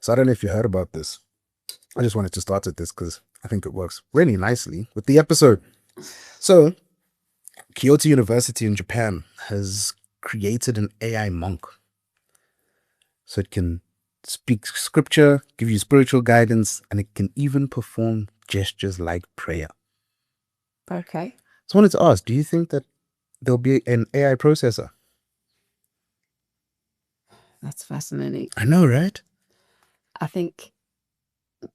So I don't know if you heard about this. I just wanted to start with this because I think it works really nicely with the episode. So Kyoto University in Japan has created an AI monk. So it can speak scripture, give you spiritual guidance, and it can even perform gestures like prayer. Okay. So I wanted to ask, do you think that there'll be an AI processor? That's fascinating. I know, right? I think,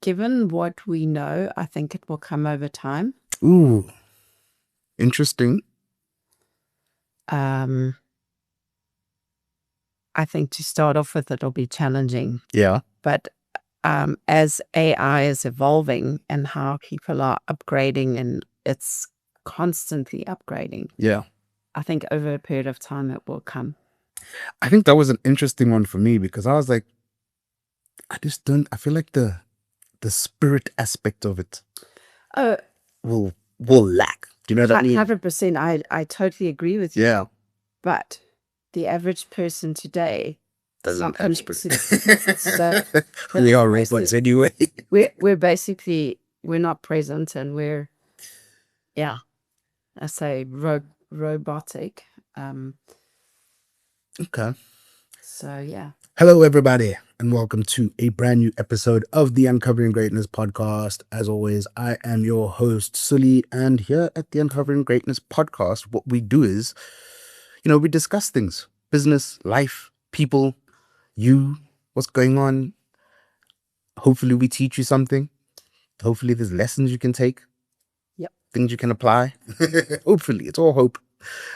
given what we know, I think it will come over time. Ooh, interesting. I think to start off with, it'll be challenging. Yeah. But as AI is evolving and how people are upgrading, and it's constantly upgrading, Yeah. I think over a period of time it will come. I think that was an interesting one for me because I was like, I feel like the spirit aspect of it Oh, will lack. Do you know what I mean? 100%. I totally agree with you. Yeah. But the average person today Doesn't have spirit. So They are robots anyway. we're basically, we're not present, and we're, yeah, I say robotic. Okay. So yeah. Hello, everybody, and welcome to a brand new episode of the Uncovering Greatness podcast. As always, I am your host, Sule, and here at the Uncovering Greatness podcast, what we do is, we discuss things, business, life, people, you, what's going on. Hopefully, we teach you something. Hopefully, there's lessons you can take. Yep. Things you can apply. Hopefully, it's all hope.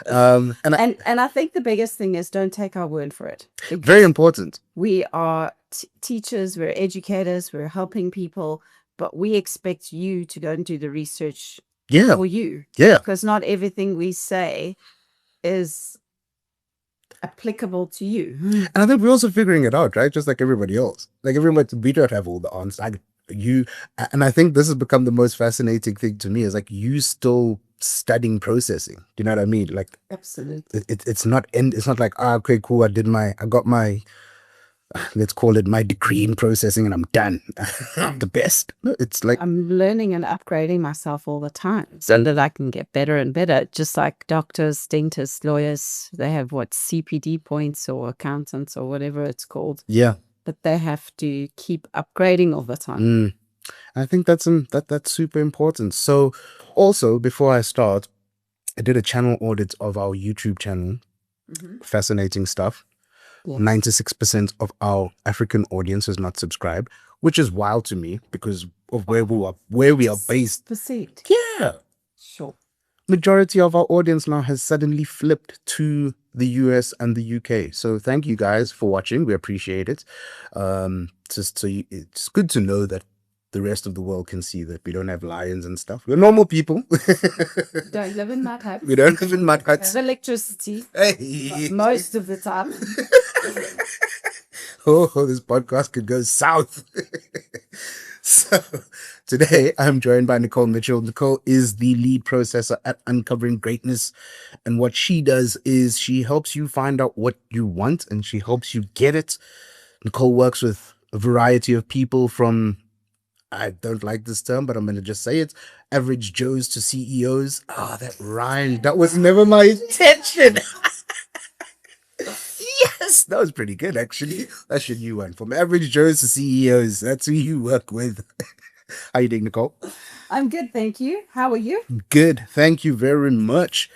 And I think the biggest thing is, don't take our word for it. Very important. We are teachers, we're educators, we're helping people, but we expect you to go and do the research for you. Yeah. Because not everything we say is applicable to you. And I think we're also figuring it out, right? Just like everybody else. Like everybody, we don't have all the answers. And I think this has become the most fascinating thing to me is like you still studying processing. Do you know what I mean? Like, absolutely. It's not like, okay, cool. I got my, let's call it my degree in processing and I'm done. I'm the best. No, it's like I'm learning and upgrading myself all the time so that I can get better and better. Just like doctors, dentists, lawyers, they have CPD points, or accountants, or whatever it's called. Yeah. But they have to keep upgrading all the time. I think that's super important. So also, before I start, I did a channel audit of our YouTube channel. Fascinating stuff. Yes. 96% of our African audience is not subscribed, which is wild to me because of where we are based. Perceived. Yeah. Sure. Majority of our audience now has suddenly flipped to the US and the UK. So thank you guys for watching. We appreciate it. It's good to know that the rest of the world can see that we don't have lions and stuff. We're normal people. Don't live in mud huts. We don't live in mud huts. Have electricity. Hey. Most of the time. Oh, this podcast could go south. So today I'm joined by Nicole Mitchell. Nicole is the lead processor at Uncovering Greatness. And what she does is she helps you find out what you want and she helps you get it. Nicole works with a variety of people from, I don't like this term, but I'm going to just say it, average Joes to CEOs. Oh, that rhymed. That was never my intention. Yes, that was pretty good, actually. That's your new one. From average Joes to CEOs. That's who you work with. How you doing, Nicole? I'm good, thank you. How are you? Good, thank you very much.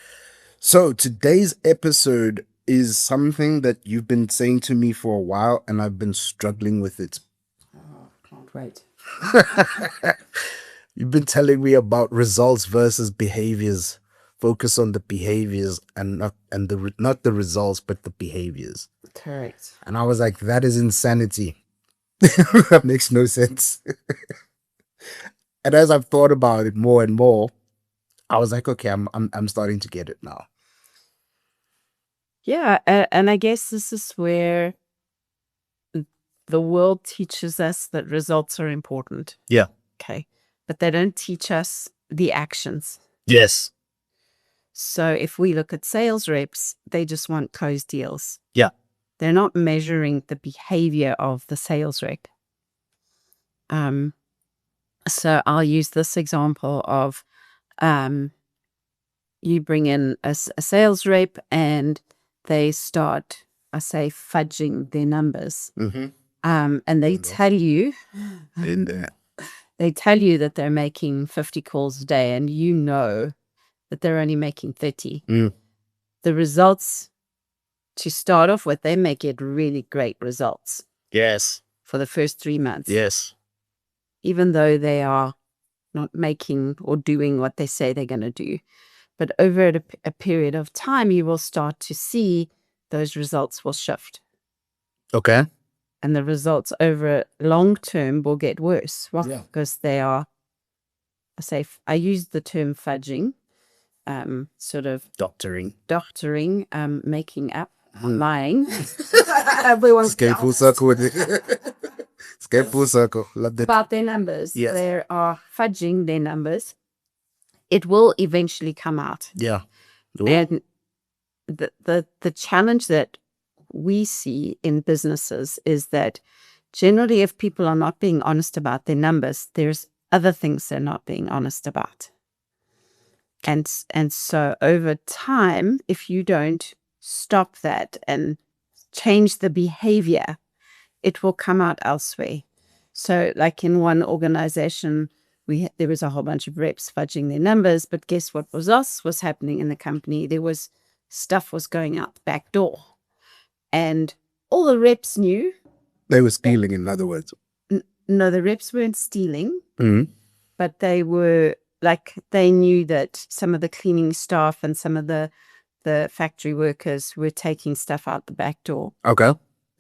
So today's episode is something that you've been saying to me for a while, and I've been struggling with it. Oh, can't wait. You've been telling me about results versus behaviors. Focus on the behaviors and not the results, but the behaviors. Correct. And I was like, that is insanity. That makes no sense. And as I've thought about it more and more, I was like, okay, I'm starting to get it now. Yeah, and I guess this is where the world teaches us that results are important. Yeah. Okay. But they don't teach us the actions. Yes. So if we look at sales reps, they just want closed deals. Yeah. They're not measuring the behavior of the sales rep. So I'll use this example of you bring in a sales rep and they start, I say, fudging their numbers. And they tell you that they're making 50 calls a day, and you know that they're only making 30. The results, to start off with, they may get really great results. Yes. For the first 3 months. Yes. Even though they are not making or doing what they say they're going to do. But over a period of time, you will start to see those results will shift. Okay. And the results over long term will get worse. Well, because they are, I use the term fudging, sort of doctoring, making up, lying. Everyone's escape full circle with it. Escape full circle. Love that. About their numbers. Yes. They are fudging their numbers. It will eventually come out. Yeah. And the challenge that we see in businesses is that generally, if people are not being honest about their numbers, there's other things they're not being honest about. And so over time, if you don't stop that and change the behavior, it will come out elsewhere. So like in one organization, there was a whole bunch of reps fudging their numbers, but guess what was happening in the company? Stuff was going out the back door. And all the reps knew. They were stealing, in other words. No, the reps weren't stealing, but they were they knew that some of the cleaning staff and some of the factory workers were taking stuff out the back door. Okay.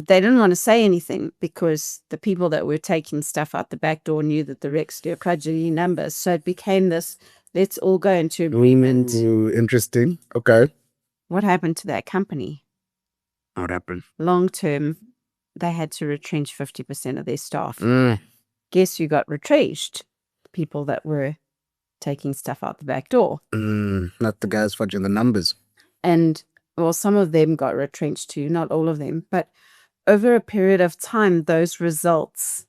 They didn't want to say anything because the people that were taking stuff out the back door knew that the reps were fudging numbers. So it became this, let's all go into agreement. Ooh, interesting. Okay. What happened to that company? What happened? Long term, they had to retrench 50% of their staff. Guess who got retrenched? People that were taking stuff out the back door. Not the guys fudging the numbers. And, well, some of them got retrenched too, not all of them. But over a period of time, those results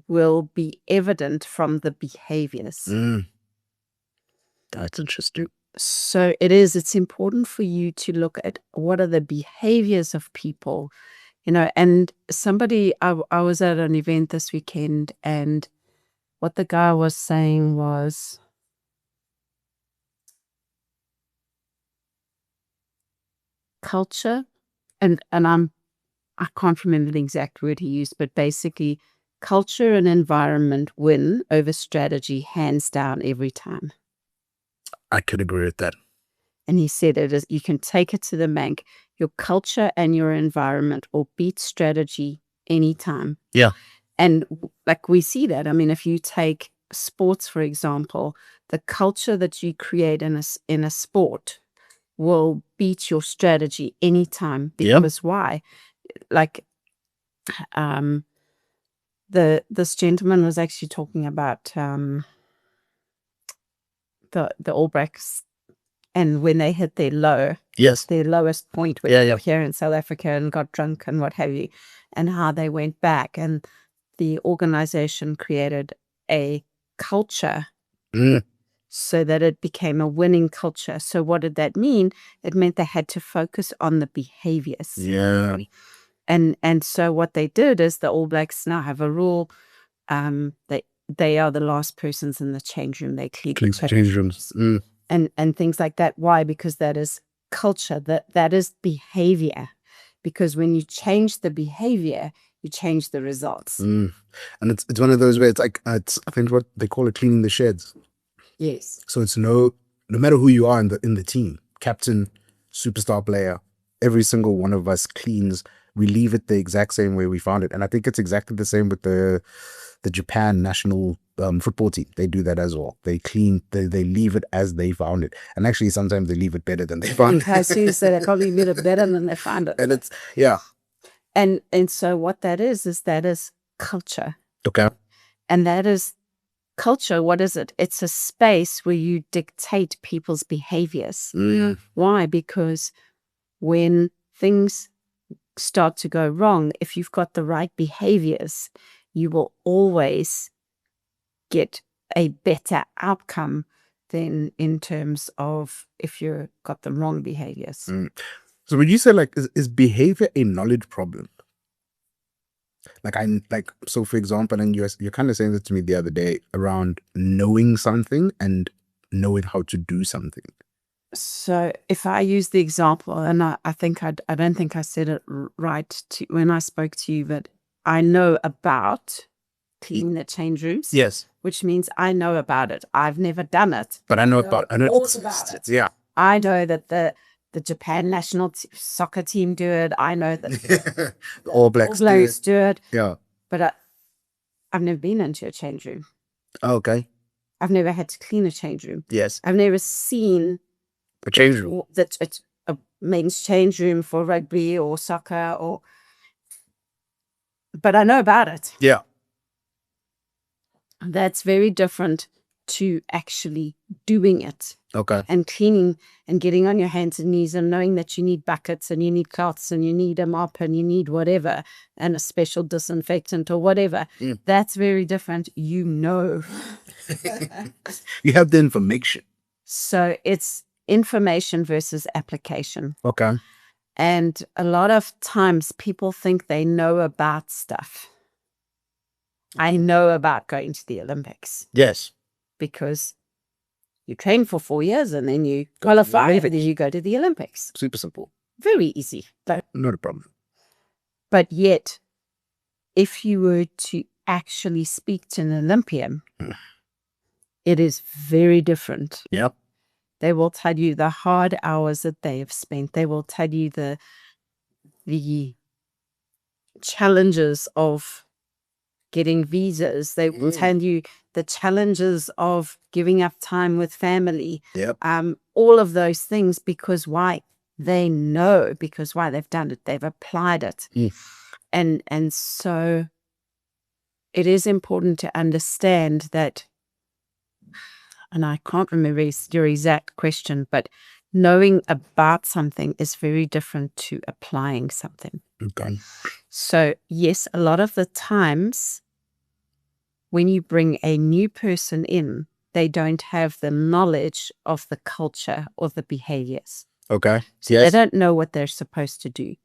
will be evident from the behaviors. That's interesting. So it's important for you to look at what are the behaviors of people, and somebody, I was at an event this weekend, and what the guy was saying was, culture, and I can't remember the exact word he used, but basically culture and environment win over strategy hands down every time. I could agree with that. And he said you can take it to the bank. Your culture and your environment will beat strategy anytime. Yeah. And we see that. I mean, if you take sports, for example, the culture that you create in a sport will beat your strategy anytime. Because why? This gentleman was actually talking about the All Blacks, and when they hit their their lowest point here in South Africa and got drunk and what have you, and how they went back, and the organization created a culture so that it became a winning culture. So what did that mean? It meant they had to focus on the behaviors. Yeah. And so what they did is the All Blacks now have a rule. They are the last persons in the change room. They clean the change rooms. And things like that. Why? Because that is culture. That is behavior. Because when you change the behavior, you change the results. And it's one of those where I think what they call it, cleaning the sheds. Yes. So it's no matter who you are in the team, captain, superstar player, every single one of us cleans. We leave it the exact same way we found it. And I think it's exactly the same with the Japan national football team. They do that as well. They clean, they leave it as they found it. And actually, sometimes they leave it better than they found it. I see, so they probably leave it better than they found it. And it's, yeah. And so what that is culture. Okay. And that is culture. What is it? It's a space where you dictate people's behaviors. Why? Because when things start to go wrong, if you've got the right behaviors, you will always get a better outcome than in terms of if you've got the wrong behaviors. So would you say like is behavior a knowledge problem? So for example, and you're kind of saying this to me the other day around knowing something and knowing how to do something. So if I use the example, and I don't think I said it right when I spoke to you, but I know about cleaning the change rooms. Yes. Which means I know about it. I've never done it. But I know about it. Yeah. I know that the Japan national soccer team do it. I know that the All Blacks do it. Yeah. But I've never been into a change room. Okay. I've never had to clean a change room. Yes. I've never seen a change room. That it's a men's change room for rugby or soccer but I know about it. Yeah. That's very different to actually doing it. Okay. And cleaning and getting on your hands and knees and knowing that you need buckets and you need cloths and you need a mop and you need whatever and a special disinfectant or whatever. That's very different. You know. You have the information. So it's information versus application. Okay. And a lot of times people think they know about stuff. I know about going to the Olympics. Yes. Because you train for 4 years and then you qualify and then you go to the Olympics. Super simple. Very easy. Not a problem. But yet, if you were to actually speak to an Olympian, it is very different. Yep. They will tell you the hard hours that they have spent. They will tell you the challenges of getting visas. They will tell you the challenges of giving up time with family. Yep. All of those things, because why? They know, because why? They've done it. They've applied it. And so it is important to understand that, and I can't remember your exact question, but knowing about something is very different to applying something. Okay. So yes, a lot of the times when you bring a new person in, they don't have the knowledge of the culture or the behaviors. Okay. So yes. They don't know what they're supposed to do.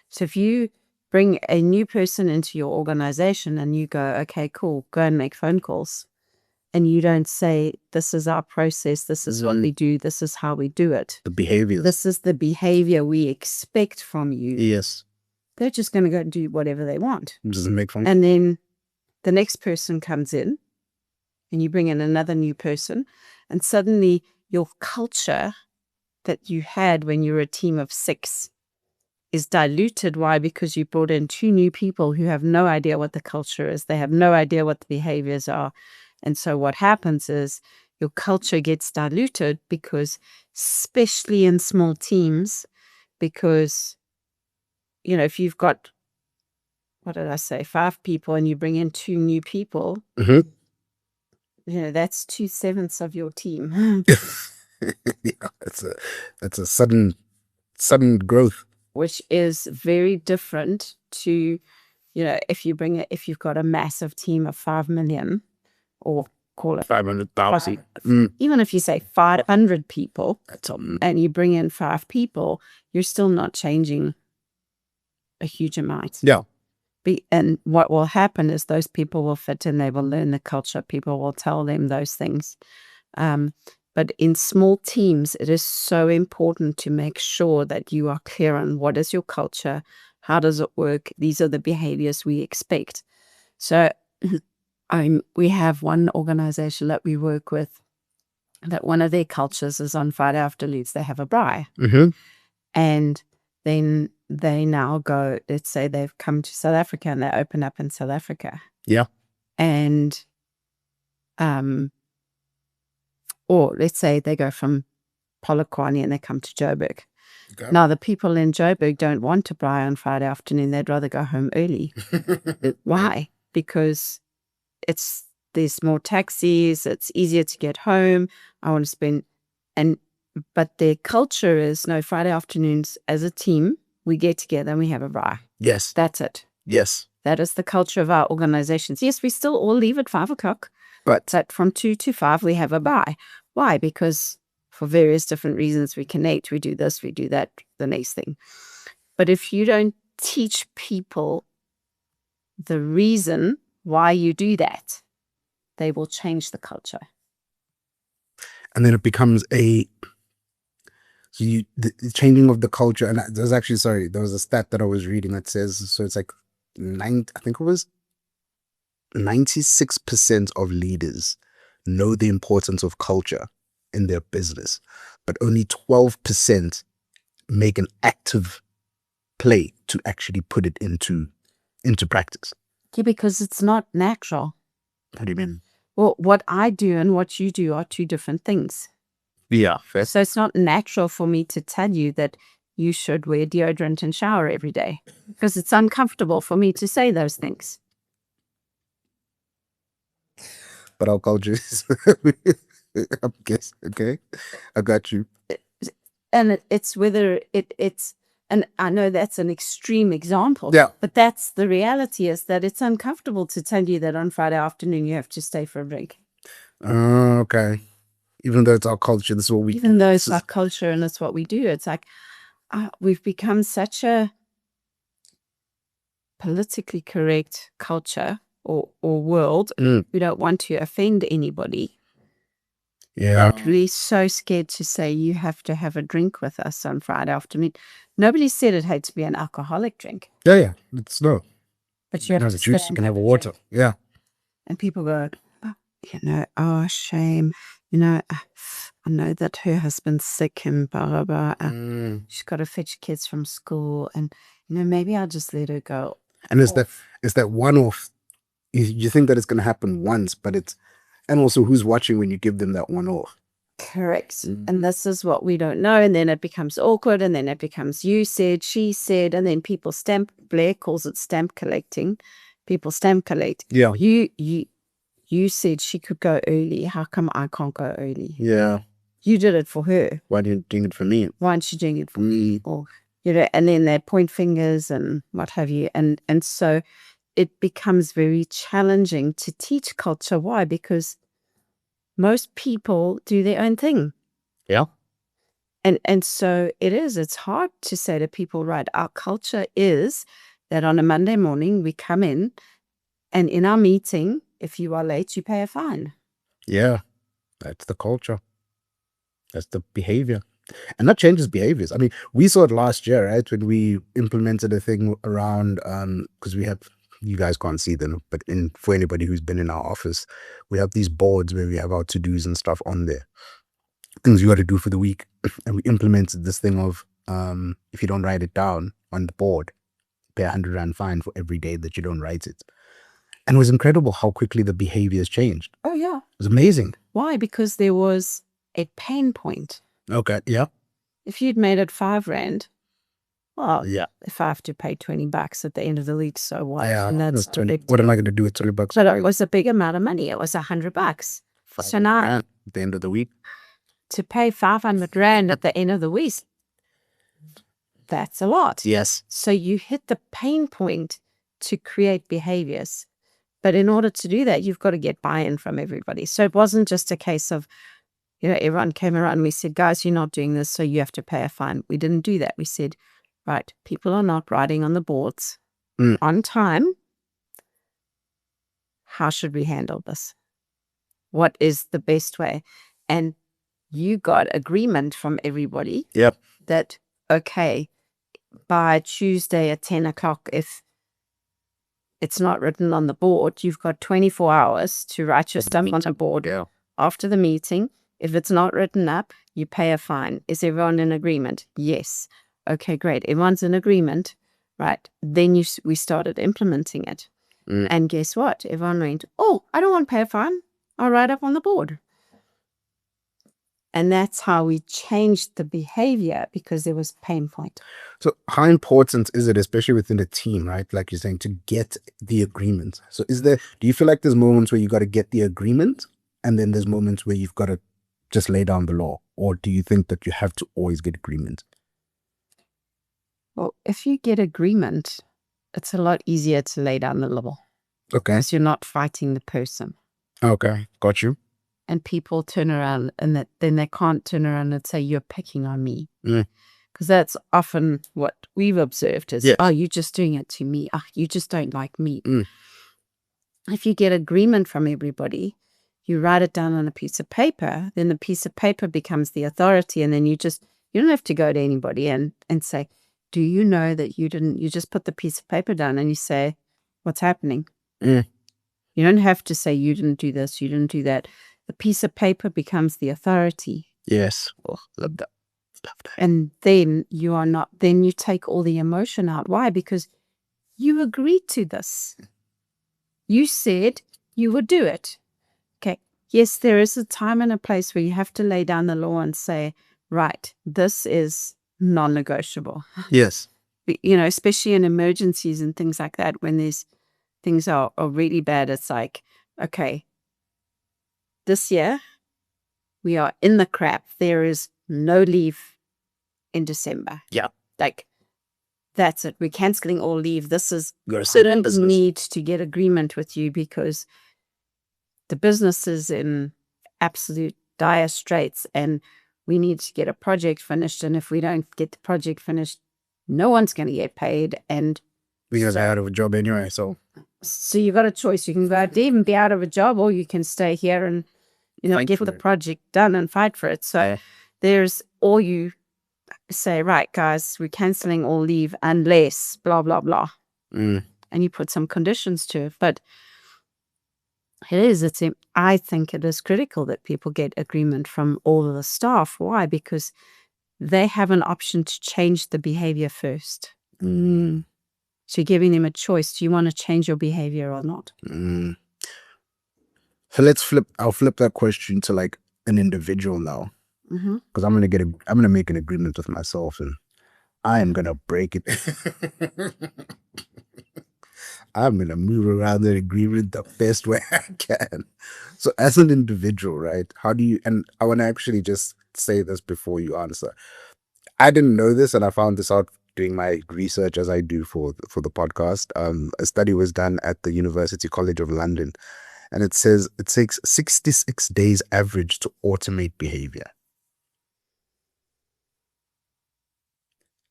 So if you bring a new person into your organization and you go, okay, cool, go and make phone calls. And you don't say, this is our process, this is what we do, this is how we do it. The behavior. This is the behavior we expect from you. Yes. They're just going to go do whatever they want. Doesn't make fun. And then the next person comes in and you bring in another new person and suddenly your culture that you had when you were a team of 6 is diluted. Why? Because you brought in 2 new people who have no idea what the culture is. They have no idea what the behaviors are. And so what happens is your culture gets diluted because, especially in small teams, because, you know, if you've got, 5 people and you bring in 2 new people, you know, that's 2/7 of your team. Yeah, that's a sudden growth. Which is very different to, you know, if you've got a massive team of 5 million, or call it 500,000. Even if you say 500 people and you bring in 5 people, you're still not changing a huge amount. Yeah. And what will happen is those people will fit in, they will learn the culture, people will tell them those things. But in small teams, it is so important to make sure that you are clear on what is your culture, how does it work, these are the behaviors we expect. So we have one organization that we work with that one of their cultures is on Friday afternoons, they have a braai. And then they now go, let's say they've come to South Africa and they open up in South Africa. Yeah. And, or let's say they go from Polokwane and they come to Joburg. Okay. Now, the people in Joburg don't want to braai on Friday afternoon. They'd rather go home early. Why? Because there's more taxis, it's easier to get home. I want to spend, but their culture is, no, Friday afternoons as a team, we get together and we have a braai. Yes. That's it. Yes. That is the culture of our organizations. Yes, we still all leave at 5:00, but from 2 to 5, we have a bye. Why? Because for various different reasons, we connect, we do this, we do that, the next thing. But if you don't teach people the reason why you do that, they will change the culture. And then it becomes the changing of the culture. And there's actually, sorry, there was a stat that I was reading that says, so it's like I think it was 96% of leaders know the importance of culture in their business, but only 12% make an active play to actually put it into practice. Yeah, because it's not natural. What do you mean? Well, what I do and what you do are two different things. Yeah, fair. So it's not natural for me to tell you that you should wear deodorant and shower every day, because it's uncomfortable for me to say those things. But our culture is, I guess, okay, I got you. And it's whether it's, and I know that's an extreme example, Yeah. but that's the reality, is that it's uncomfortable to tell you that on Friday afternoon you have to stay for a drink. Okay. Even though it's our culture, this is what we... Even though it's our culture and it's what we do, it's like we've become such a politically correct culture or world. We don't want to offend anybody. Yeah. But we're so scared to say you have to have a drink with us on Friday afternoon. Nobody said it had to be an alcoholic drink. Yeah. It's no. But you have to juice. You can have a water. Drink. Yeah. And people go, oh, shame. I know that her husband's sick and blah, blah, blah. She's got to fetch kids from school. And, maybe I'll just let her go. And it's that one-off. You think that it's going to happen once, but it's... And also, who's watching when you give them that one-off? Correct. And this is what we don't know. And then it becomes awkward. And then it becomes you said, she said. And then people Blair calls it stamp collecting. People stamp collect. Yeah. You said she could go early. How come I can't go early? Yeah. You did it for her. Why didn't you doing it for me? Why aren't you doing it for me? Or, and then they point fingers and what have you. And so it becomes very challenging to teach culture. Why? Because most people do their own thing. Yeah. And so it's hard to say to people, right, our culture is that on a Monday morning we come in, and in our meeting, if you are late, you pay a fine. Yeah. That's the culture. That's the behavior. And that changes behaviors. I mean, we saw it last year, right? When we implemented a thing around, because we have, you guys can't see them, but for anybody who's been in our office, we have these boards where we have our to-dos and stuff on there. Things you got to do for the week. And we implemented this thing of, if you don't write it down on the board, pay R100 fine for every day that you don't write it. And it was incredible how quickly the behaviors changed. Oh, yeah. It was amazing. Why? Because there was a pain point. Okay, yeah. If you'd made it R5, well, yeah. If I have to pay $20 at the end of the week, so what? Yeah, and that's 20, what am I going to do with $20? But it was a big amount of money. It was $100. So now, at the end of the week, to pay R500 at the end of the week, that's a lot. Yes. So you hit the pain point to create behaviors. But in order to do that, you've got to get buy-in from everybody. So it wasn't just a case of, everyone came around and we said, guys, you're not doing this, so you have to pay a fine. We didn't do that. We said, right, people are not writing on the boards on time. How should we handle this? What is the best way? And you got agreement from everybody. Yep. That, okay, by Tuesday at 10 o'clock, if it's not written on the board, you've got 24 hours to write your stuff on a board. Yeah. After the meeting. If it's not written up, you pay a fine. Is everyone in agreement? Yes. Okay, great. Everyone's in agreement, right? Then we started implementing it. And guess what? Everyone went, oh, I don't want to pay a fine. I'll write up on the board. And that's how we changed the behavior, because there was pain point. So how important is it, especially within a team, right? Like you're saying, to get the agreement? So do you feel like there's moments where you got to get the agreement, and then there's moments where you've got to just lay down the law? Or do you think that you have to always get agreement? Well, if you get agreement, it's a lot easier to lay down the law Okay. because you're not fighting the person. Okay. Got you. And people turn around and then they can't turn around and say, you're picking on me. Mm. Because that's often what we've observed is, Yes. oh, you're just doing it to me. Oh, you just don't like me. Mm. If you get agreement from everybody, you write it down on a piece of paper, then the piece of paper becomes the authority. And then you don't have to go to anybody and say, do you know that you just put the piece of paper down and you say, what's happening? Mm. You don't have to say, you didn't do this, you didn't do that. The piece of paper becomes the authority. Yes. Oh, love that. Love that. And then then you take all the emotion out. Why? Because you agreed to this. You said you would do it. Okay. Yes, there is a time and a place where you have to lay down the law and say, right, this is non-negotiable. Yes. Especially in emergencies and things like that, when things are really bad, it's like, okay, this year we are in the crap. There is no leave in December. Yeah. Like, that's it. We're canceling all leave. This is, business. Need to get agreement with you because the business is in absolute dire straits and we need to get a project finished. And if we don't get the project finished, no one's going to get paid. And because I out of a job anyway, so you got a choice. You can go out there and be out of a job, or you can stay here and get the project done and fight for it. So or you say, right, guys, we're canceling all leave unless blah blah blah, and you put some conditions to it. But I think it is critical that people get agreement from all of the staff. Why? Because they have an option to change the behavior first. So you're giving them a choice. Do you want to change your behavior or not? So I'll flip that question to like an individual now. Because I'm gonna make an agreement with myself and I am gonna break it. I'm gonna move around that agreement the best way I can. So as an individual, right? How do you, and I want to actually just say this before you answer. I didn't know this and I found this out doing my research as I do for the podcast. A study was done at the University College of London and it says it takes 66 days average to automate behavior.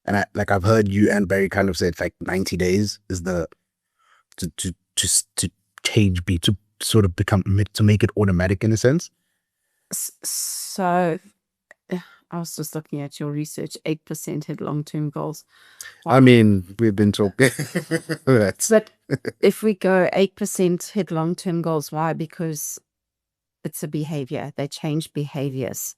And I've heard you and Barry kind of say it's like 90 days is the to change to sort of to make it automatic in a sense. So I was just looking at your research. 8% hit long-term goals. Wow. I mean, we've been talking. But if we go 8% hit long-term goals, why? Because it's a behavior. They change behaviors.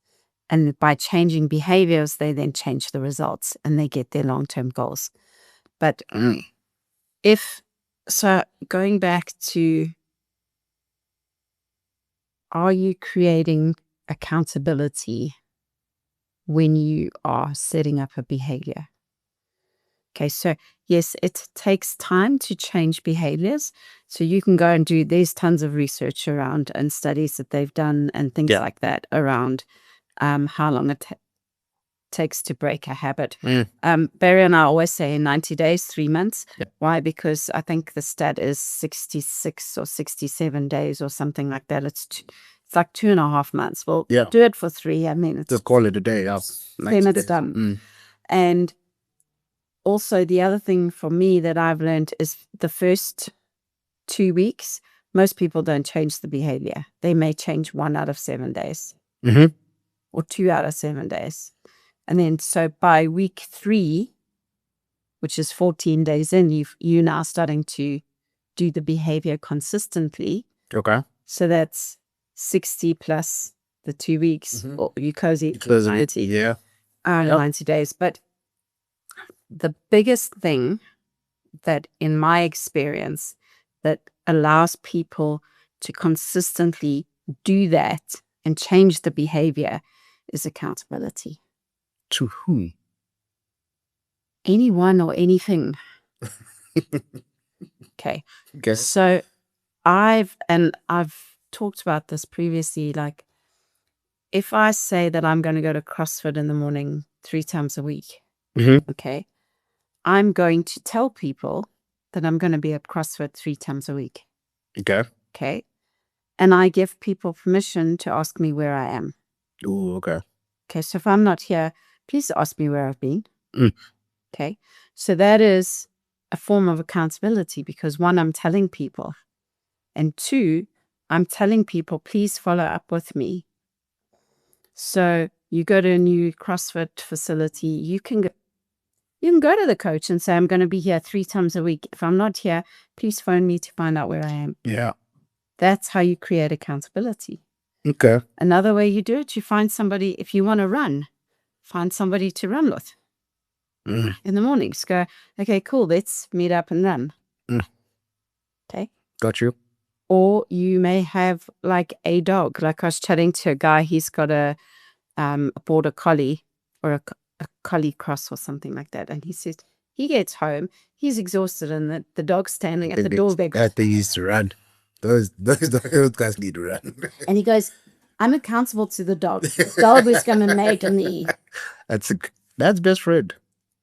And by changing behaviors, they then change the results and they get their long-term goals. But going back to, are you creating accountability when you are setting up a behavior? Okay, so yes, it takes time to change behaviors. So you can go and there's tons of research around and studies that they've done and things like that around how long it takes to break a habit. Barry and I always say 90 days, 3 months. Why? Because I think the stat is 66 or 67 days or something like that. It's like 2.5 months. Well, do it for 3. I mean, just call it a day. Then it's done. And also the other thing for me that I've learned is the first 2 weeks, most people don't change the behavior. They may change 1 out of 7 days. Or 2 out of 7 days. And then so by week 3, which is 14 days in, you're now starting to do the behavior consistently. Okay. So that's 60 plus the 2 weeks, or you cozy 90. 90 days. But the biggest thing that in my experience that allows people to consistently do that and change the behavior is accountability. To whom? Anyone or anything. Okay. So I've talked about this previously. Like, if I say that I'm going to go to CrossFit in the morning 3 times a week, okay, I'm going to tell people that I'm going to be at CrossFit 3 times a week. Okay. Okay. And I give people permission to ask me where I am. Ooh, okay. Okay. So if I'm not here, please ask me where I've been. Mm. Okay. So that is a form of accountability because one, I'm telling people, and two, I'm telling people, please follow up with me. So you go to a new CrossFit facility, you can go to the coach and say, I'm going to be here 3 times a week. If I'm not here, please phone me to find out where I am. Yeah. That's how you create accountability. Okay. Another way you do it, you find somebody, if you want to run, find somebody to run with in the mornings. Go, okay, cool, let's meet up and run. Okay. Got you. Or you may have like a dog. Like I was chatting to a guy, he's got a border collie or a collie cross or something like that. And he says he gets home, he's exhausted, and the dog's standing at the door. They used to run. Those guys need to run. And he goes, I'm accountable to the dog. The dog is going to make me. That's best friend.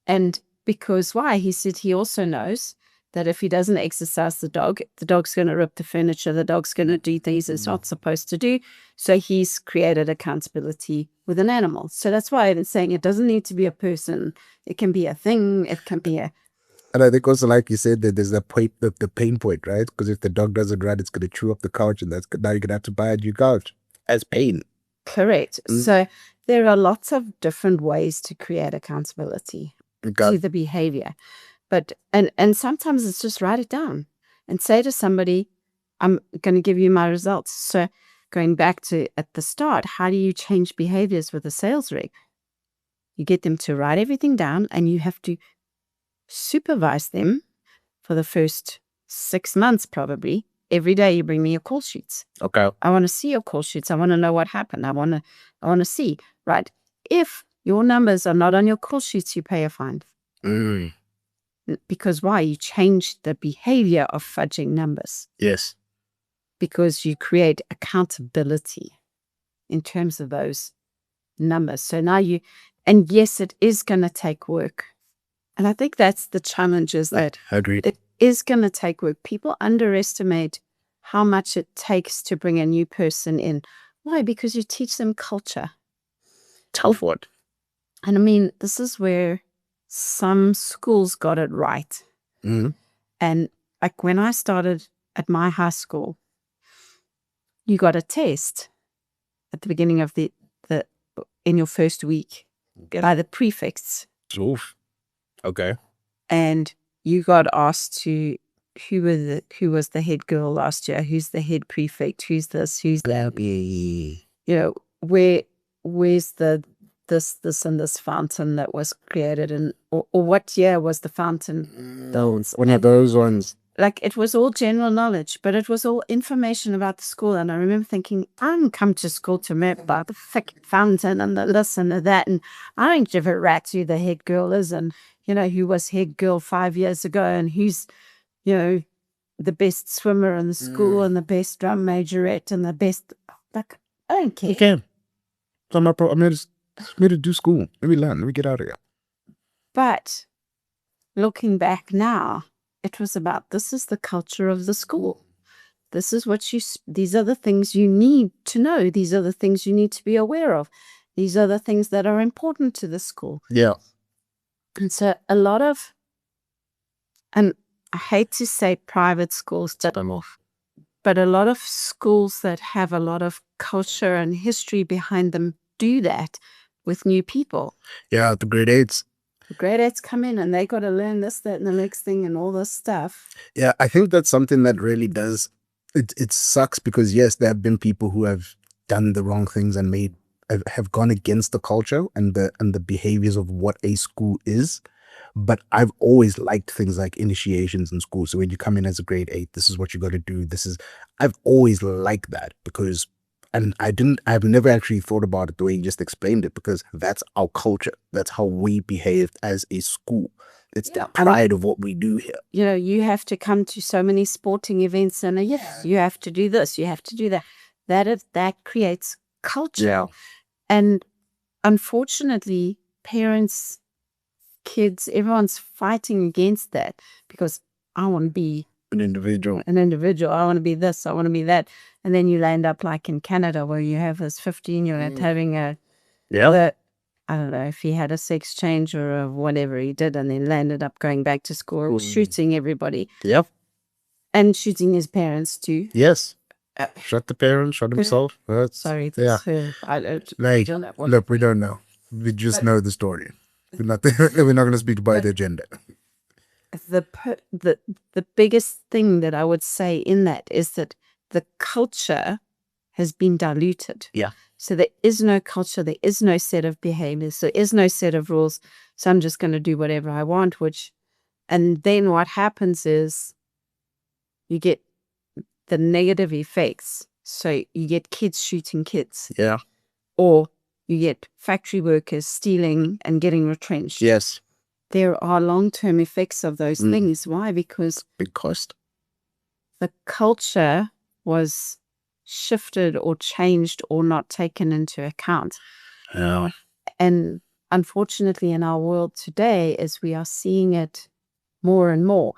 And because why? He said he also knows that if he doesn't exercise the dog's going to rip the furniture, the dog's going to do things it's not supposed to do. So he's created accountability with an animal. So that's why I'm saying it doesn't need to be a person. It can be a thing. It can be a... And I think also, like you said, that there's the pain point, right? Because if the dog doesn't run, it's going to chew up the couch, and now you're going to have to buy a new couch as pain. Correct. So there are lots of different ways to create accountability to the behavior. But and sometimes it's just write it down and say to somebody, I'm going to give you my results. So going back to at the start, how do you change behaviors with a sales rep? You get them to write everything down, and you have to supervise them for the first 6 months, probably. Every day you bring me your call sheets. Okay. I want to see your call sheets. I want to know what happened. I want to see, right? If your numbers are not on your call sheets, you pay a fine. Because why? You change the behavior of fudging numbers. Yes. Because you create accountability in terms of those numbers. So now and yes, it is going to take work. And I think that's the challenge, is that Agreed. it is going to take work. People underestimate how much it takes to bring a new person in. Why? Because you teach them culture. Tough one. And I mean, this is where some schools got it right. And like when I started at my high school, you got a test at the beginning of in your first week by the prefects. Oof. Okay. And you got asked to, who was the head girl last year? Who's the head prefect? Who's this? Who's that? You know, where's this and this fountain that was created, and or what year was the fountain? Those one of those ones. Like, it was all general knowledge, but it was all information about the school. And I remember thinking, I didn't come to school to learn about the thick fountain and the this and the that, and I don't give a rat's who the head girl is, and who was head girl 5 years ago, and who's the best swimmer in the school and the best drum majorette and the best. Like, I don't care. You can. So I'm here to do school. Let me learn. Let me get out of here. But looking back now, it was about, this is the culture of the school. This is what these are the things you need to know. These are the things you need to be aware of. These are the things that are important to the school. Yeah. And so a lot of, and I hate to say private schools, but a lot of schools that have a lot of culture and history behind them do that with new people. Yeah, the grade 8s. The grade 8s come in and they got to learn this, that, and the next thing and all this stuff. Yeah, I think that's something that really does. It sucks because, yes, there have been people who have done the wrong things and have gone against the culture and the behaviors of what a school is. But I've always liked things like initiations in school. So when you come in as a grade 8, this is what you got to do. I've always liked that because, and I've never actually thought about it the way you just explained it, because that's our culture. That's how we behaved as a school. It's the pride of what we do here. You have to come to so many sporting events and you have to do this, you have to do that. That creates culture. Yeah. And unfortunately, parents, kids, everyone's fighting against that because I want to be An individual. I want to be this, I want to be that. And then you land up like in Canada where you have this 15-year-old having I don't know if he had a sex change or whatever he did, and then landed up going back to school, shooting everybody. Yep. And shooting his parents too. Yes. Shot the parents, shot himself. Sorry, that's I don't, like, don't know look, we don't know. We just know the story. We're not going to speak about their gender. The biggest thing that I would say in that is that the culture has been diluted. Yeah. So there is no culture, there is no set of behaviors, there is no set of rules. So I'm just going to do whatever I want, and then what happens is you get the negative effects. So you get kids shooting kids. Yeah. Or you get factory workers stealing and getting retrenched. Yes. There are long-term effects of those things. Why? Because big cost. The culture was shifted or changed or not taken into account. Yeah. And unfortunately in our world today is we are seeing it more and more.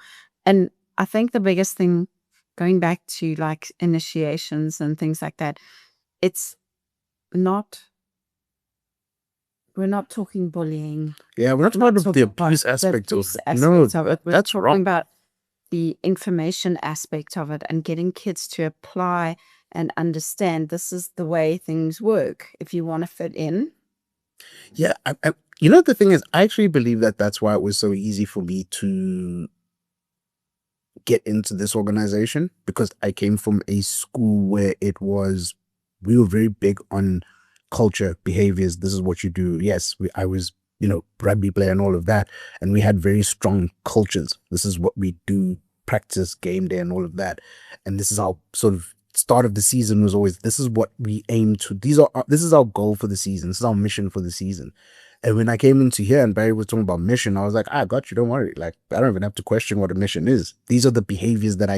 And I think the biggest thing, going back to like initiations and things like that, we're not talking bullying. Yeah, we're not talking about the abuse aspect of it. No, that's talking wrong. about the information aspect of it and getting kids to apply and understand this is the way things work if you want to fit in. Yeah, you know, the thing is, I actually believe that that's why it was so easy for me to get into this organization, because I came from a school where we were very big on culture, behaviors. This is what you do. Yes, I was, rugby player and all of that. And we had very strong cultures. This is what we do, practice, game day and all of that. And this is our sort of start of the season was always, this is what we aim to. This is our goal for the season. This is our mission for the season. And when I came into here and Barry was talking about mission, I was like, I got you. Don't worry. Like, I don't even have to question what a mission is. These are the behaviors that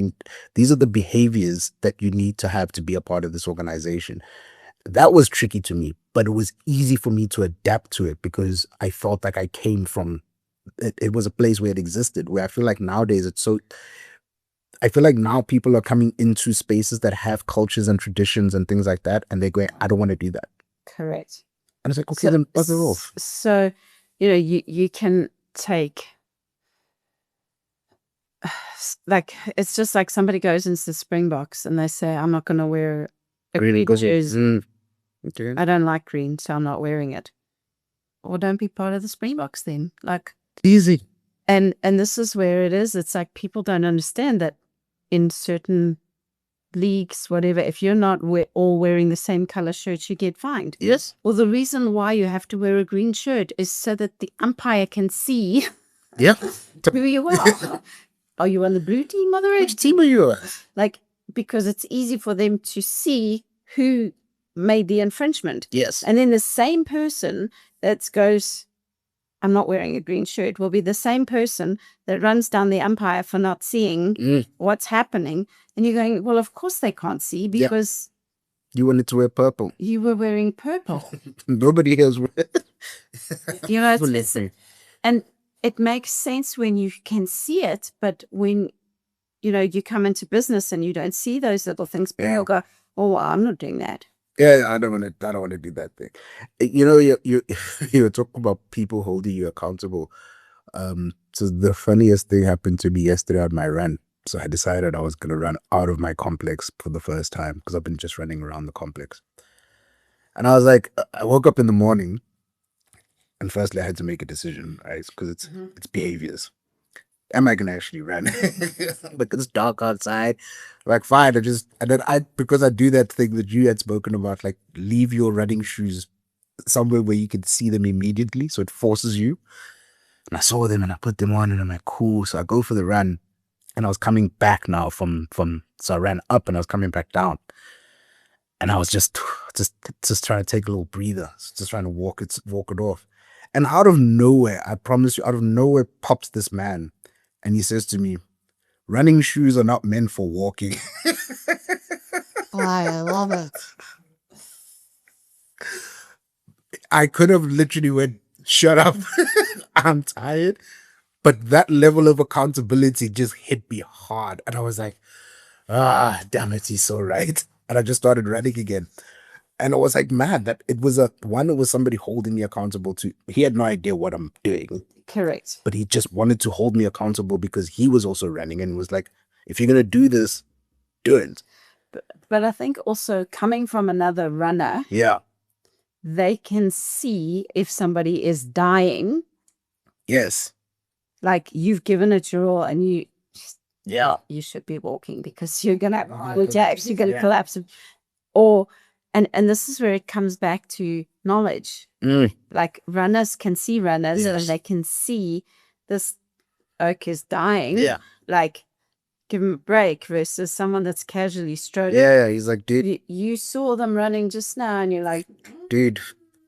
you need to have to be a part of this organization. That was tricky to me, but it was easy for me to adapt to it because I felt like I came from, it was a place where it existed, where I feel like nowadays I feel like now people are coming into spaces that have cultures and traditions and things like that. And they're going, I don't want to do that. Correct. And it's like, okay, then bugger off. So, you can take, like, it's just like somebody goes into the Springboks and they say, I'm not going to wear a green jersey. Okay. I don't like green, so I'm not wearing it. Or don't be part of the Springboks then. Like, easy. And this is where it is. It's like people don't understand that in certain leagues, whatever, if you're not all wearing the same color shirts, you get fined. Yes. Well, the reason why you have to wear a green shirt is so that the umpire can see who you are. Are you on the blue team or the red? Which team are you on? Like, because it's easy for them to see who made the infringement. Yes. And then the same person that goes, I'm not wearing a green shirt, will be the same person that runs down the umpire for not seeing what's happening. And you're going, well, of course they can't see because you wanted to wear purple. You were wearing purple. Nobody else wear. And it makes sense when you can see it, but when you come into business and you don't see those little things, you'll go, oh, well, I'm not doing that. Yeah, I don't want to do that thing. You're talking about people holding you accountable. So the funniest thing happened to me yesterday on my run. So I decided I was going to run out of my complex for the first time because I've been just running around the complex. And I was like, I woke up in the morning and firstly I had to make a decision, right? Because it's behaviors. Am I gonna actually run? Because it's dark outside. Like, fine, because I do that thing that you had spoken about, like leave your running shoes somewhere where you can see them immediately, so it forces you. And I saw them and I put them on and I'm like, cool. So I go for the run and I was coming back now from so I ran up and I was coming back down. And I was just trying to take a little breather, just trying to walk it off. And out of nowhere, I promise you, out of nowhere pops this man. And he says to me, running shoes are not meant for walking. I love it. I could have literally went, shut up. I'm tired. But that level of accountability just hit me hard. And I was like, damn it, he's so right. And I just started running again. And I was like, man, that it was it was somebody holding me accountable to, he had no idea what I'm doing. Correct. But he just wanted to hold me accountable because he was also running and was like, if you're going to do this, do it. But I think also coming from another runner, Yeah. they can see if somebody is dying. Yes. Like you've given it your all and you should be walking because you're going to collapse, you're going to collapse. Or, and this is where it comes back to knowledge. Like runners can see runners and they can see this oak is dying. Yeah. Like give him a break versus someone that's casually strolling. Yeah. He's like, dude. You saw them running just now and you're like, dude,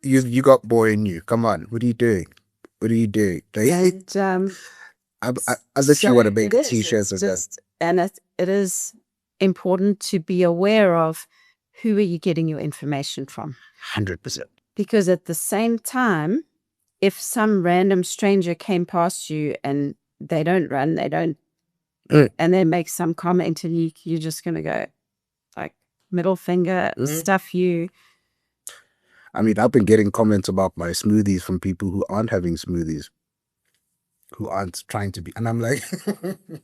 you got boy in you. Come on. What are you doing? What are you doing? Like, and, I literally want to make t-shirts of that. And it is important to be aware of who are you getting your information from. 100%. Because at the same time, if some random stranger came past you and they don't run, they don't, and they make some comment and you're just going to go like middle finger, stuff you. I mean, I've been getting comments about my smoothies from people who aren't having smoothies, who aren't trying to be. And I'm like,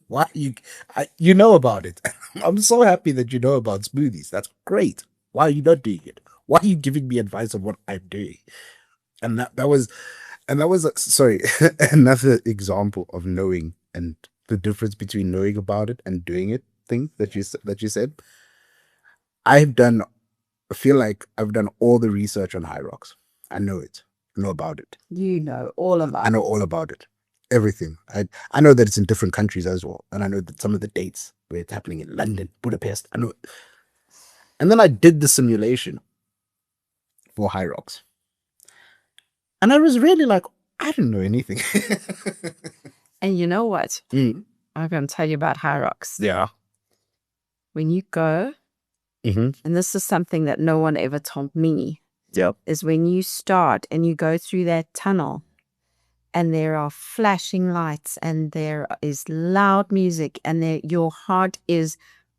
why you know about it. I'm so happy that you know about smoothies. That's great. Why are you not doing it? Why are you giving me advice on what I'm doing? And that was sorry, another example of knowing and the difference between knowing about it and doing it thing that you said. I feel like I've done all the research on Hyrox. I know it. I know about it. You know all about it. I know all about it. Everything. I know that it's in different countries as well. And I know that some of the dates where it's happening in London, Budapest. I know it. And then I did the simulation for Hyrox. And I was really like, I didn't know anything. And you know what? I'm going to tell you about Hyrox. Yeah. When you go, and this is something that no one ever told me, is when you start and you go through that tunnel and there are flashing lights and there is loud music and your heart is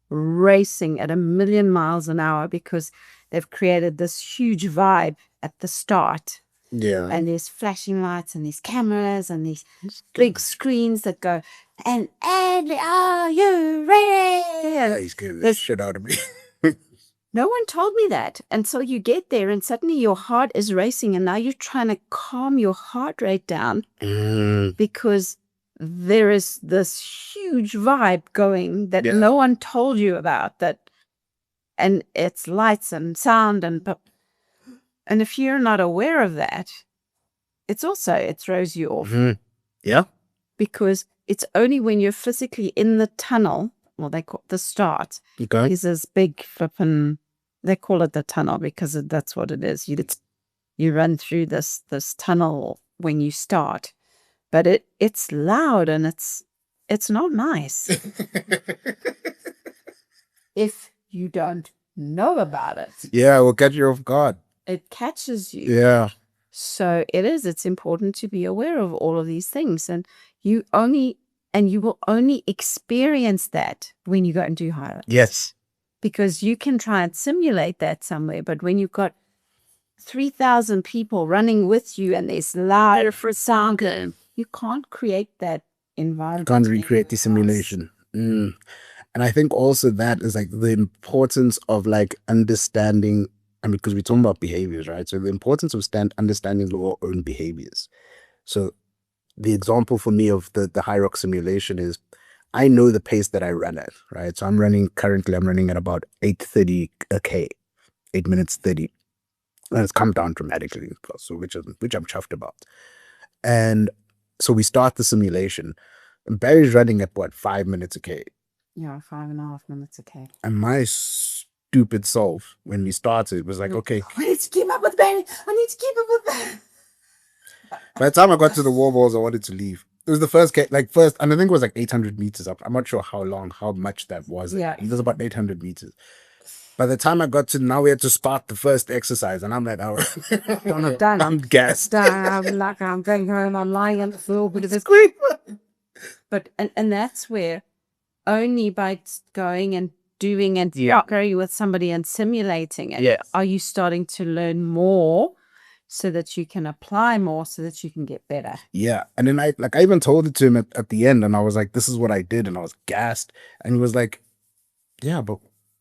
racing at 1,000,000 miles an hour because they've created this huge vibe at the start. Yeah. And there's flashing lights and these cameras and these big screens that go, and are you ready? Yeah, he's getting the shit out of me. No one told me that until you get there and suddenly your heart is racing and now you're trying to calm your heart rate down because there is this huge vibe going that no one told you about, that, and it's lights and sound and if you're not aware of that, it throws you off. Yeah. Because it's only when you're physically in the tunnel, well, they call it the start. Okay. Is this big flipping, they call it the tunnel because that's what it is. You run through this tunnel when you start, but it's loud and it's not nice. If you don't know about it. Yeah, we'll catch you off guard. It catches you. Yeah. So it's important to be aware of all of these things. And you will only experience that when you go and do Hyrox. Yes. Because you can try and simulate that somewhere, but when you've got 3,000 people running with you and there's loud sound, you can't create that environment. Can't recreate the simulation. And I think also that is like the importance of like understanding, and because we're talking about behaviors, right? So the importance of understanding your own behaviors. So the example for me of the Hyrox simulation is I know the pace that I run at, right? So I'm running at about 8:30 a K, 8 minutes 30. And it's come down dramatically, so which I'm chuffed about. And so we start the simulation. And Barry's running at what, 5 minutes a K? Yeah, 5.5 minutes a K. And my stupid self, when we started, was like, okay, I need to keep up with Barry. By the time I got to the wall balls, I wanted to leave. It was the first, and I think it was like 800 meters up. I'm not sure how much that was. Yeah. It was about 800 meters. By the time I got to, now we had to start the first exercise, and I'm like, I'm gassed. I'm like, I'm going home, I'm lying on the floor with a squeak. But and that's where only by going and doing and going with somebody and simulating it, are you starting to learn more so that you can apply more so that you can get better. Yeah. And then I even told it to him at the end, and I was like, this is what I did, and I was gassed. And he was like, yeah, but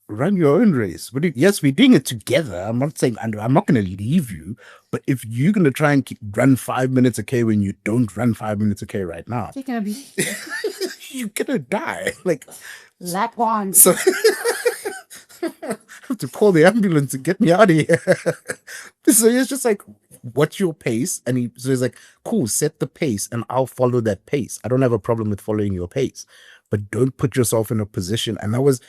run your own race. Yes, we're doing it together. I'm not saying I'm not going to leave you, but if you're going to try and run 5 minutes a K when you don't run 5 minutes a K right now, you're gonna be you're gonna die. Like lap one. So I have to call the ambulance and get me out of here. So it's just like, what's your pace? And he's like, cool, set the pace and I'll follow that pace. I don't have a problem with following your pace, but don't put yourself in a position. And it was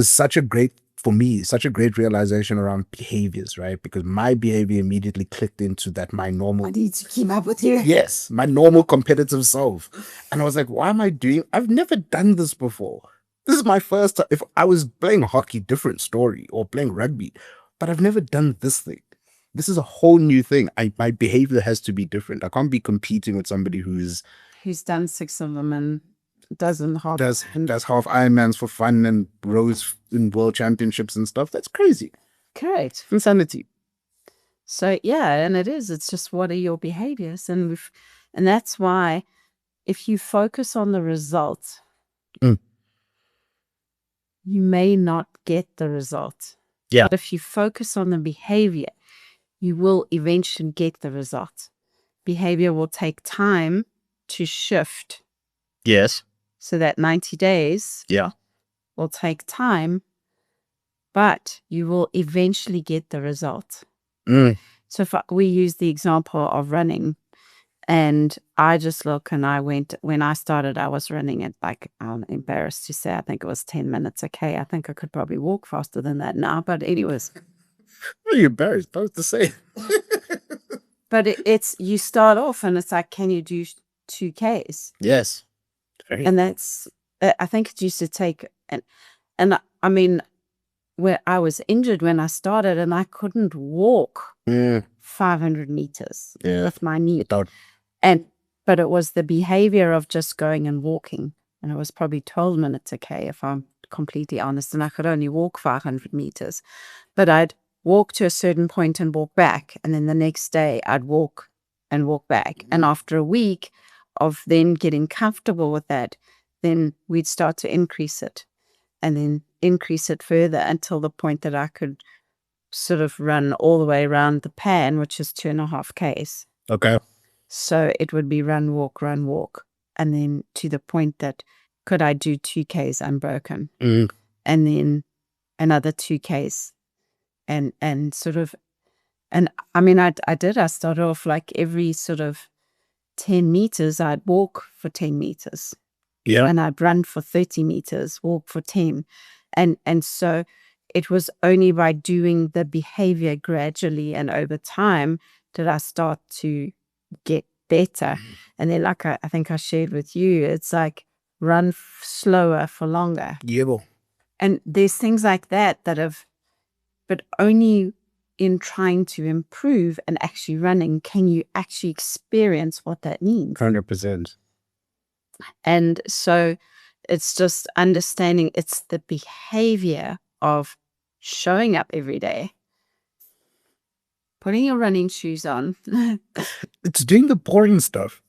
such a great, for me, such a great realization around behaviors, right? Because my behavior immediately clicked into that I need to keep up with you. Yes, my normal competitive self. And I was like, why am I I've never done this before. This is my first time. If I was playing hockey, different story, or playing rugby, but I've never done this thing. This is a whole new thing. My behavior has to be different. I can't be competing with somebody who's done 6 of them and does half Ironmans for fun and rows in world championships and stuff. That's crazy. Correct. Insanity. So yeah, and it's just, what are your behaviors? And that's why if you focus on the result, you may not get the result. Yeah. But if you focus on the behavior, you will eventually get the result. Behavior will take time to shift. Yes. So that 90 days will take time, but you will eventually get the result. So if we use the example of running, and I just look and when I started, I was running at, like, I'm embarrassed to say, I think it was 10 minutes. Okay. I think I could probably walk faster than that now, but anyways. Are you embarrassed? I was to say. But it's, you start off and it's like, can you do 2Ks? Yes. And that's, I think it used to take, and I mean, where I was injured when I started and I couldn't walk 500 meters with my knee. But it was the behavior of just going and walking. And it was probably 12 minutes okay, if I'm completely honest. And I could only walk 500 meters. But I'd walk to a certain point and walk back. And then the next day I'd walk and walk back. And after a week of then getting comfortable with that, then we'd start to increase it. And then increase it further until the point that I could sort of run all the way around the pan, which is 2.5 Ks. Okay. So it would be run, walk, and then to the point that could I do 2 Ks unbroken, and then another 2 Ks, and sort of, and I mean, I started off like every sort of 10 meters, I'd walk for 10 meters. Yeah. And I'd run for 30 meters, walk for 10. And so it was only by doing the behavior gradually and over time did I start to get better. And then, like I think I shared with you, it's like run slower for longer. Yeah. And there's things like that have, but only in trying to improve and actually running can you actually experience what that means. 100%. And so it's just understanding it's the behavior of showing up every day, putting your running shoes on. It's doing the boring stuff.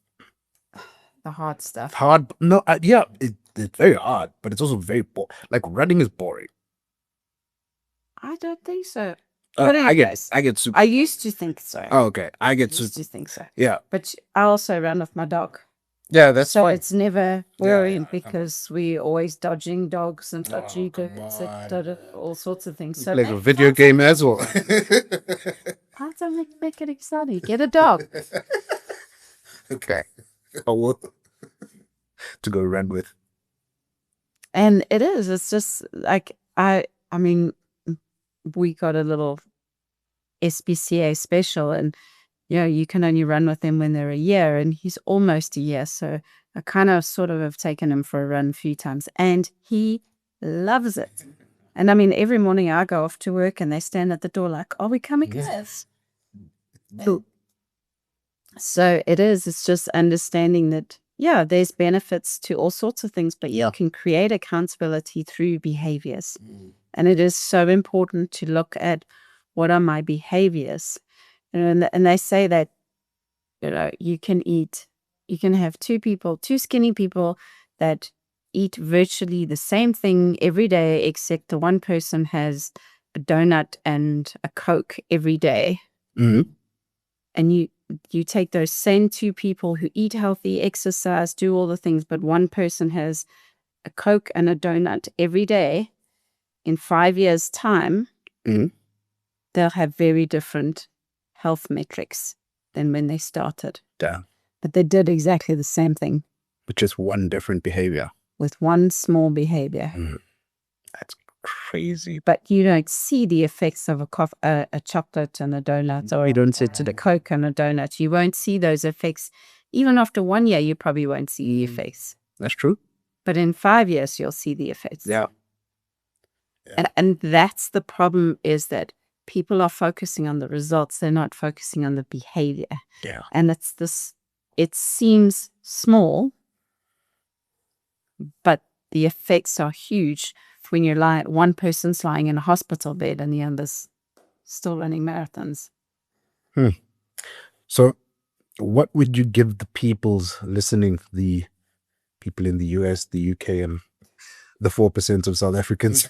The hard stuff. Hard. No, yeah, it's very hard, but it's also very boring. Like, running is boring. I don't think so. I get super. I used to think so. Oh, okay. I used to think so. Yeah. But I also run with my dog. Yeah, that's so fine. It's never worrying because we're always dodging dogs and dodging all sorts of things. So like a video game as well. How do make it exciting? Get a dog. Okay. To go run with. And it's just like I mean, we got a little SPCA special, and you can only run with him when they're a year, and he's almost a year. So I kind of sort of have taken him for a run a few times, and he loves it. And I mean, every morning I go off to work and they stand at the door like, are we coming? Yes. So it's just understanding that yeah, there's benefits to all sorts of things, but Yeah. you can create accountability through behaviors. And it is so important to look at what are my behaviors. And they say that, you can have two skinny people that eat virtually the same thing every day, except the one person has a donut and a Coke every day. Mm-hmm. And you take those same two people who eat healthy, exercise, do all the things, but one person has a Coke and a donut every day. In 5 years' time, Mm-hmm. they'll have very different health metrics than when they started. Damn. But they did exactly the same thing With just one different behavior. with one small behavior. That's crazy. But you don't see the effects of a chocolate and a donut, or you don't see to the Coke and a donut. You won't see those effects. Even after 1 year, you probably won't see the effects. That's true. But in 5 years, you'll see the effects. Yeah. And that's the problem, is that people are focusing on the results. They're not focusing on the behavior. Yeah. And it seems small, but the effects are huge when one person's lying in a hospital bed and the other's still running marathons. So what would you give the people's listening, the people in the US, the UK, and the 4% of South Africans?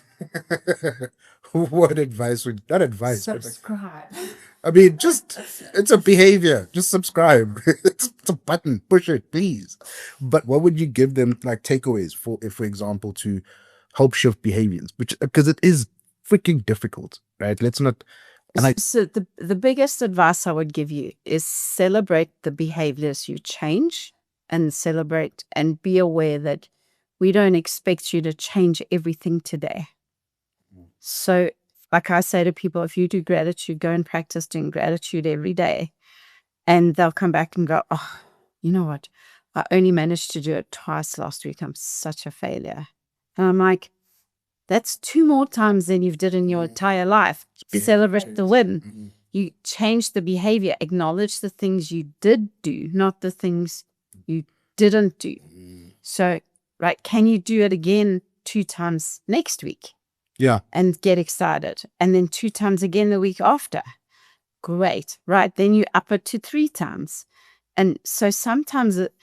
What advice would, not advice, but Subscribe. I mean, just, it's a behavior. Just subscribe. It's a button. Push it, please. But what would you give them, like, takeaways for example, to help shift behaviors? Because it is freaking difficult, right? Let's not. So the biggest advice I would give you is celebrate the behaviors you change, and celebrate and be aware that we don't expect you to change everything today. So, like I say to people, if you do gratitude, go and practice doing gratitude every day. And they'll come back and go, oh, you know what? I only managed to do it twice last week. I'm such a failure. And I'm like, that's 2 more times than you've did in your entire life. Celebrate the win. You change the behavior. Acknowledge the things you did do, not the things you didn't do. So, right, can you do it again 2 times next week? Yeah. And get excited. And then 2 times again the week after. Great. Right. Then you up it to 3 times. And so sometimes it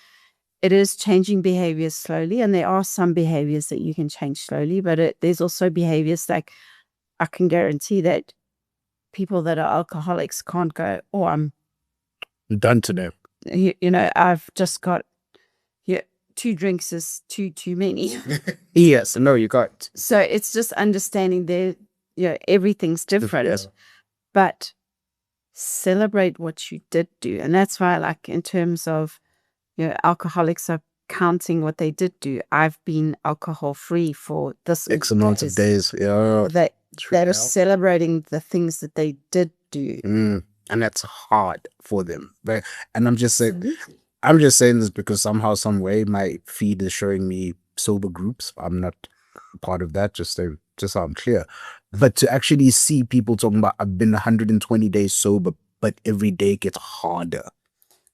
is changing behaviors slowly. And there are some behaviors that you can change slowly. But there's also behaviors like, I can guarantee that people that are alcoholics can't go, oh, I'm done today. I've just got 2 drinks is too many. Yes, no, you got. So it's just understanding that everything's different, but celebrate what you did do. And that's why, like, in terms of alcoholics are counting what they did do. I've been alcohol free for this X amount of days. Yeah, that are celebrating the things that they did do. And that's hard for them. And I'm just saying this because somehow, some way, my feed is showing me sober groups. I'm not part of that, just so I'm clear. But to actually see people talking about, I've been 120 days sober, but every day gets harder.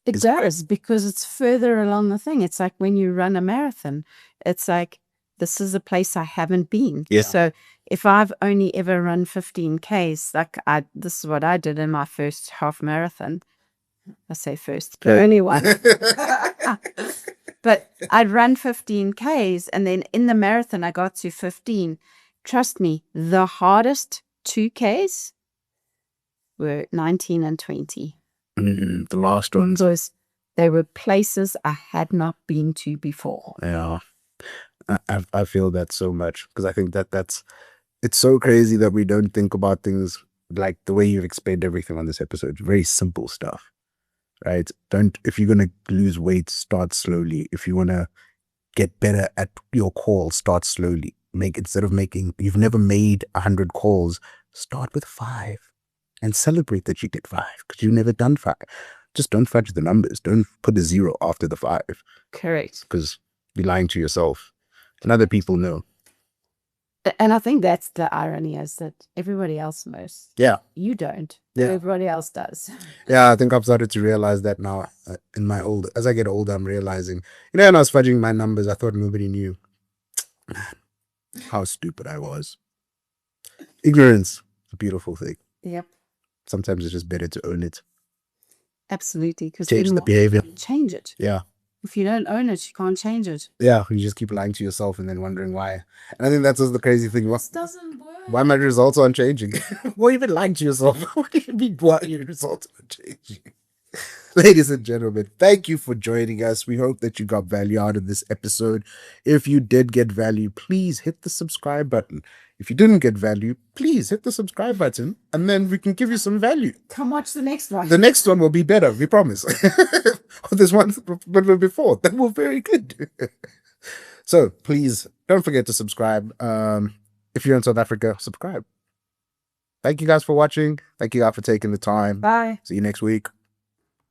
It does, because it's further along the thing. It's like when you run a marathon, it's like, this is a place I haven't been. Yeah. So if I've only ever run 15 Ks, like this is what I did in my first half marathon. I say first, but only one. But I'd run 15 Ks, and then in the marathon, I got to 15. Trust me, the hardest 2 Ks were 19 and 20. The last ones. They were places I had not been to before. Yeah. I feel that so much, because I think it's so crazy that we don't think about things like the way you've explained everything on this episode. Very simple stuff, right? If you're going to lose weight, start slowly. If you want to get better at your call, start slowly. You've never made 100 calls, start with 5 and celebrate that you did 5, because you've never done 5. Just don't fudge the numbers. Don't put a 0 after the 5. Correct. Because you're lying to yourself. And other people know. And I think that's the irony, is that everybody else knows. Yeah. You don't. Yeah. Everybody else does. Yeah, I think I've started to realize that now. As I get older, I'm realizing, when I was fudging my numbers, I thought nobody knew. Man, how stupid I was. Ignorance, a beautiful thing. Yep. Sometimes it's just better to own it. Absolutely. Because Change the behavior. Change it. Yeah. If you don't own it, you can't change it. Yeah, you just keep lying to yourself and then wondering why. And I think that's just the crazy thing. This doesn't work. Why my results aren't changing? Why even lying to yourself? What do you mean why your results aren't changing? Ladies and gentlemen, thank you for joining us. We hope that you got value out of this episode. If you did get value, please hit the subscribe button. If you didn't get value, please hit the subscribe button, and then we can give you some value. Come watch the next one. The next one will be better, we promise. This one before, that was very good. So please don't forget to subscribe. If you're in South Africa, subscribe. Thank you guys for watching. Thank you guys for taking the time. Bye. See you next week.